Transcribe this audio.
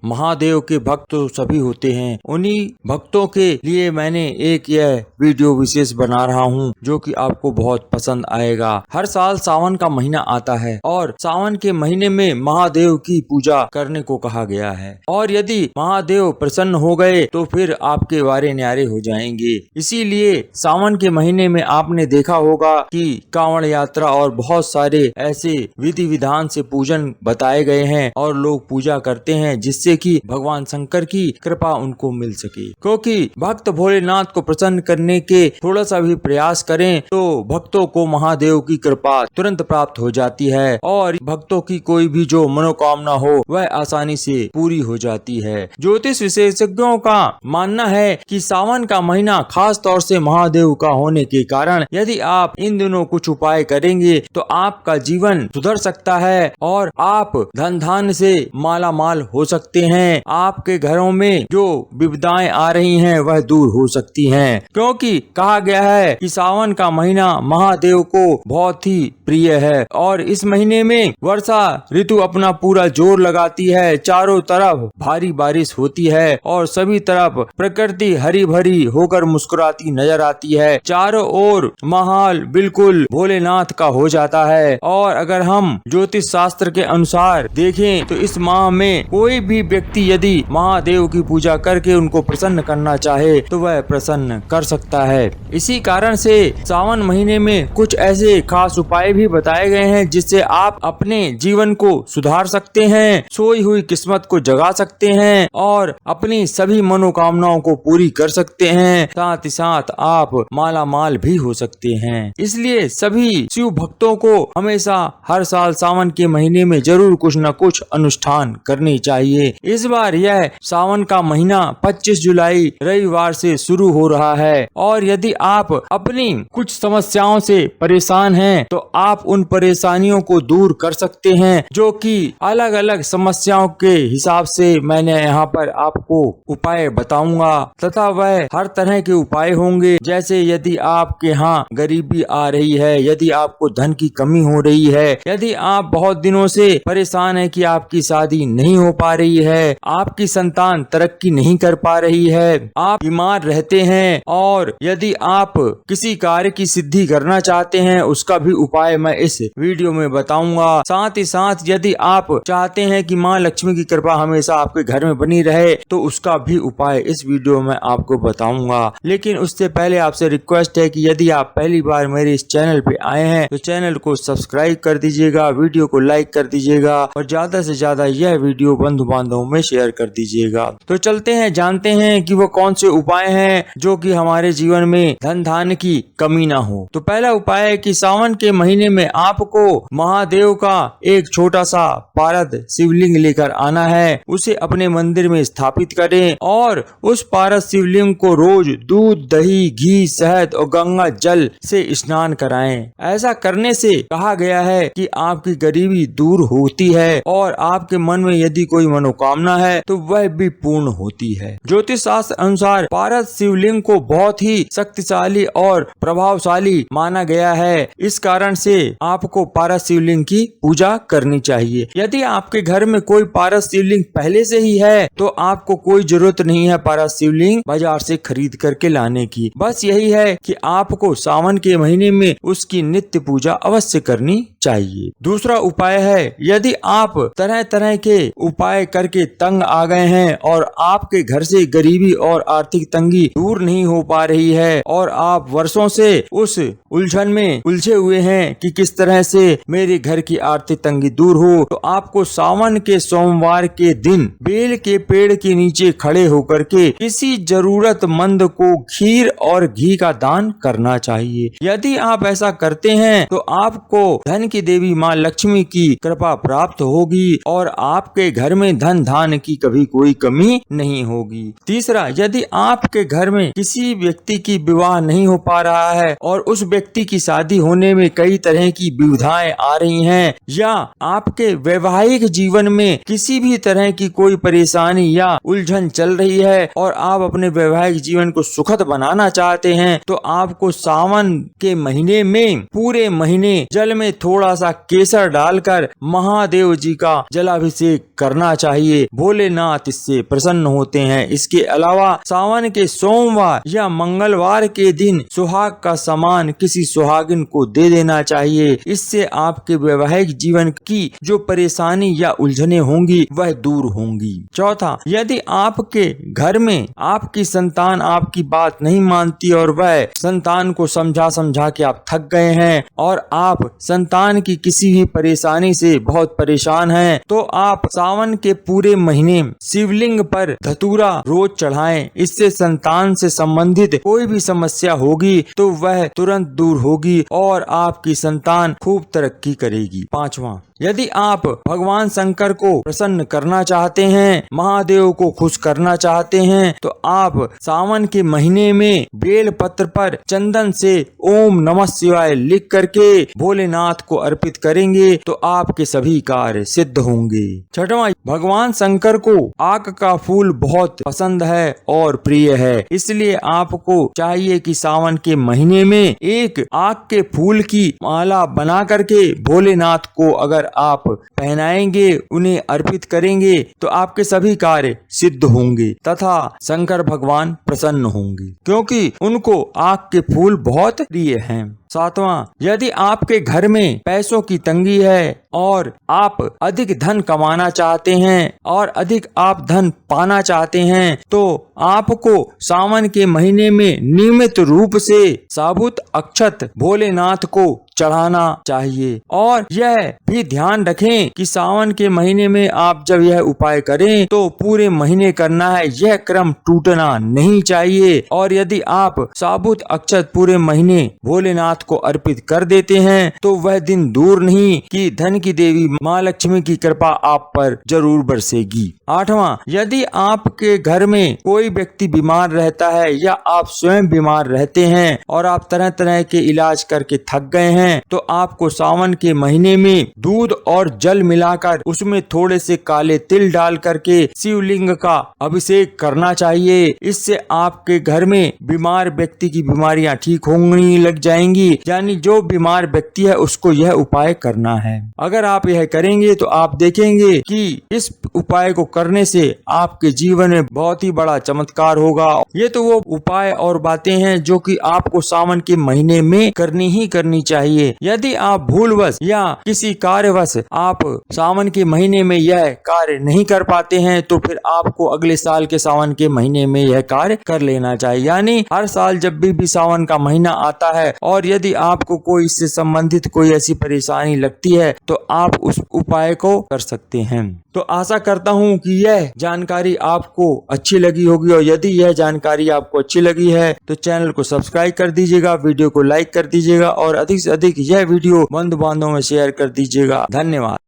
महादेव के भक्त तो सभी होते हैं, उन्हीं भक्तों के लिए मैंने एक यह वीडियो विशेष बना रहा हूँ जो कि आपको बहुत पसंद आएगा। हर साल सावन का महीना आता है और सावन के महीने में महादेव की पूजा करने को कहा गया है और यदि महादेव प्रसन्न हो गए तो फिर आपके वारे न्यारे हो जाएंगे। इसीलिए सावन के महीने में आपने देखा होगा कि कांवड़ यात्रा और बहुत सारे ऐसे विधि विधान से पूजन बताए गए हैं और लोग पूजा करते हैं जिससे कि भगवान शंकर की कृपा उनको मिल सके, क्योंकि भक्त भोलेनाथ को प्रसन्न करने के थोड़ा सा भी प्रयास करें तो भक्तों को महादेव की कृपा तुरंत प्राप्त हो जाती है और भक्तों की कोई भी जो मनोकामना हो वह आसानी से पूरी हो जाती है। ज्योतिष विशेषज्ञों का मानना है कि सावन का महीना खास तौर से महादेव का होने के कारण यदि आप इन दिनों कुछ उपाय करेंगे तो आपका जीवन सुधर सकता है और आप धन धान्य से माला माल हो सकते हैं। आपके घरों में जो विपदाएं आ रही हैं वह दूर हो सकती हैं, क्योंकि कहा गया है कि सावन का महीना महादेव को बहुत ही प्रिय है और इस महीने में वर्षा ऋतु अपना पूरा जोर लगाती है। चारों तरफ भारी बारिश होती है और सभी तरफ प्रकृति हरी भरी होकर मुस्कुराती नजर आती है। चारों ओर माहौल बिल्कुल भोलेनाथ का हो जाता है और अगर हम ज्योतिष शास्त्र के अनुसार देखें तो इस माह में कोई भी व्यक्ति यदि महादेव की पूजा करके उनको प्रसन्न करना चाहे तो वह प्रसन्न कर सकता है। इसी कारण से सावन महीने में कुछ ऐसे खास उपाय भी बताए गए हैं जिससे आप अपने जीवन को सुधार सकते हैं, सोई हुई किस्मत को जगा सकते हैं और अपनी सभी मनोकामनाओं को पूरी कर सकते हैं। साथ ही साथ आप माला माल भी हो सकते हैं। इसलिए सभी शिव भक्तों को हमेशा हर साल सावन के महीने में जरूर कुछ न कुछ अनुष्ठान करनी चाहिए। इस बार यह सावन का महीना 25 जुलाई रविवार से शुरू हो रहा है और यदि आप अपनी कुछ समस्याओं से परेशान हैं तो आप उन परेशानियों को दूर कर सकते हैं, जो कि अलग अलग समस्याओं के हिसाब से मैंने यहाँ पर आपको उपाय बताऊंगा तथा वह हर तरह के उपाय होंगे। जैसे यदि आपके यहाँ गरीबी आ रही है, यदि आपको धन की कमी हो रही है, यदि आप बहुत दिनों से परेशान है कि आपकी शादी नहीं हो पा रही है, आपकी संतान तरक्की नहीं कर पा रही है, आप बीमार रहते हैं और यदि आप किसी कार्य की सिद्धि करना चाहते हैं उसका भी उपाय मैं इस वीडियो में बताऊंगा। साथ ही साथ यदि आप चाहते हैं कि माँ लक्ष्मी की कृपा हमेशा आपके घर में बनी रहे तो उसका भी उपाय इस वीडियो में आपको बताऊंगा। लेकिन उससे पहले आपसे रिक्वेस्ट है कि यदि आप पहली बार मेरे इस चैनल पे आए हैं तो चैनल को सब्सक्राइब कर दीजिएगा, वीडियो को लाइक कर दीजिएगा और ज्यादा से ज्यादा यह वीडियो बंधु बांधवों में शेयर कर दीजिएगा। तो चलते हैं, जानते हैं कि वो कौन से उपाय हैं जो कि हमारे जीवन में धन धान्य की कमी ना हो। तो पहला उपाय है कि सावन के महीने में आपको महादेव का एक छोटा सा पारद शिवलिंग लेकर आना है, उसे अपने मंदिर में स्थापित करें और उस पारद शिवलिंग को रोज दूध, दही, घी, शहद और गंगा जल से स्नान कराएं। ऐसा करने से कहा गया है कि आपकी गरीबी दूर होती है और आपके मन में यदि कोई मनोकामना है तो वह भी पूर्ण होती है। ज्योतिष शास्त्र अनुसार पारद शिवलिंग को बहुत ही शक्तिशाली और प्रभावशाली माना गया है। इस कारण से आपको पारद शिवलिंग की पूजा करनी चाहिए। यदि आपके घर में कोई पारद शिवलिंग पहले से ही है तो आपको कोई जरूरत नहीं है पारद शिवलिंग बाजार से खरीद करके लाने की। बस यही है कि आपको सावन के महीने में उसकी नित्य पूजा अवश्य करनी चाहिए। दूसरा उपाय है, यदि आप तरह तरह के उपाय करके तंग आ गए हैं और आपके घर से गरीबी और आर्थिक तंगी दूर नहीं हो पा रही है और आप वर्षों से उस उलझन में उलझे हुए हैं कि किस तरह से मेरे घर की आर्थिक तंगी दूर हो, तो आपको सावन के सोमवार के दिन बेल के पेड़ के नीचे खड़े होकर के किसी जरूरतमंद को खीर और घी का दान करना चाहिए। यदि आप ऐसा करते हैं तो आपको धन की देवी माँ लक्ष्मी की कृपा प्राप्त होगी और आपके घर में धन धान्य की कभी कोई कमी नहीं होगी। तीसरा, यदि आपके घर में किसी व्यक्ति की विवाह नहीं हो पा रहा है और उस व्यक्ति की शादी होने में कई तरह की विविधाएं आ रही हैं या आपके वैवाहिक जीवन में किसी भी तरह की कोई परेशानी या उलझन चल रही है और आप अपने वैवाहिक जीवन को सुखद बनाना चाहते हैं तो आपको सावन के महीने में पूरे महीने जल में थोड़ा थोड़ा सा केसर डालकर महादेव जी का जलाभिषेक करना चाहिए। भोलेनाथ इससे प्रसन्न होते हैं। इसके अलावा सावन के सोमवार या मंगलवार के दिन सुहाग का सामान किसी सुहागिन को दे देना चाहिए। इससे आपके वैवाहिक जीवन की जो परेशानी या उलझने होंगी वह दूर होंगी। चौथा, यदि आपके घर में आपकी संतान आपकी बात नहीं मानती और वह संतान को समझा के आप थक गए हैं और आप संतान की किसी भी परेशानी से बहुत परेशान हैं, तो आप सावन के पूरे महीने शिवलिंग पर धतूरा रोज चढ़ाएं। इससे संतान से संबंधित कोई भी समस्या होगी तो वह तुरंत दूर होगी और आपकी संतान खूब तरक्की करेगी। पांचवा, यदि आप भगवान शंकर को प्रसन्न करना चाहते हैं, महादेव को खुश करना चाहते हैं, तो आप सावन के महीने में बेल पत्र पर चंदन से ओम नमः शिवाय लिख करके भोलेनाथ को अर्पित करेंगे तो आपके सभी कार्य सिद्ध होंगे। छठवां, भगवान शंकर को आक का फूल बहुत पसंद है और प्रिय है, इसलिए आपको चाहिए कि सावन के महीने में एक आक के फूल की माला बना करके भोलेनाथ को अगर आप पहनाएंगे, उन्हें अर्पित करेंगे तो आपके सभी कार्य सिद्ध होंगे तथा शंकर भगवान प्रसन्न होंगे, क्योंकि उनको आक के फूल बहुत प्रिय हैं। सातवां, यदि आपके घर में पैसों की तंगी है और आप अधिक धन कमाना चाहते हैं और अधिक आप धन पाना चाहते हैं, तो आपको सावन के महीने में नियमित रूप से साबुत अक्षत भोलेनाथ को चढ़ाना चाहिए। और यह भी ध्यान रखें कि सावन के महीने में आप जब यह उपाय करें तो पूरे महीने करना है, यह क्रम टूटना नहीं चाहिए। और यदि आप साबुत अक्षत पूरे महीने भोलेनाथ को अर्पित कर देते हैं तो वह दिन दूर नहीं कि धन की देवी माँ लक्ष्मी की कृपा आप पर जरूर बरसेगी। आठवां, यदि आपके घर में कोई व्यक्ति बीमार रहता है या आप स्वयं बीमार रहते हैं और आप तरह तरह के इलाज करके थक गए हैं, तो आपको सावन के महीने में दूध और जल मिलाकर उसमें थोड़े से काले तिल डाल करके शिवलिंग का अभिषेक करना चाहिए। इससे आपके घर में बीमार व्यक्ति की बीमारियां ठीक होने लग जाएंगी। यानी जो बीमार व्यक्ति है उसको यह उपाय करना है। अगर आप यह करेंगे तो आप देखेंगे कि इस उपाय को करने से आपके जीवन में बहुत ही बड़ा चमत्कार होगा। ये तो वो उपाय और बातें हैं जो कि आपको सावन के महीने में करनी ही करनी चाहिए। यदि आप भूलवश या किसी कार्यवश आप सावन के महीने में यह कार्य नहीं कर पाते हैं तो फिर आपको अगले साल के सावन के महीने में यह कार्य कर लेना चाहिए। यानी हर साल जब भी सावन का महीना आता है और यदि आपको कोई इससे संबंधित कोई ऐसी परेशानी लगती है तो आप उस उपाय को कर सकते हैं। तो आशा करता हूँ कि यह जानकारी आपको अच्छी लगी होगी और यदि यह जानकारी आपको अच्छी लगी है तो चैनल को सब्सक्राइब कर दीजिएगा, वीडियो को लाइक कर दीजिएगा और अधिक से अधिक यह वीडियो बंधु बांधवों में शेयर कर दीजिएगा। धन्यवाद।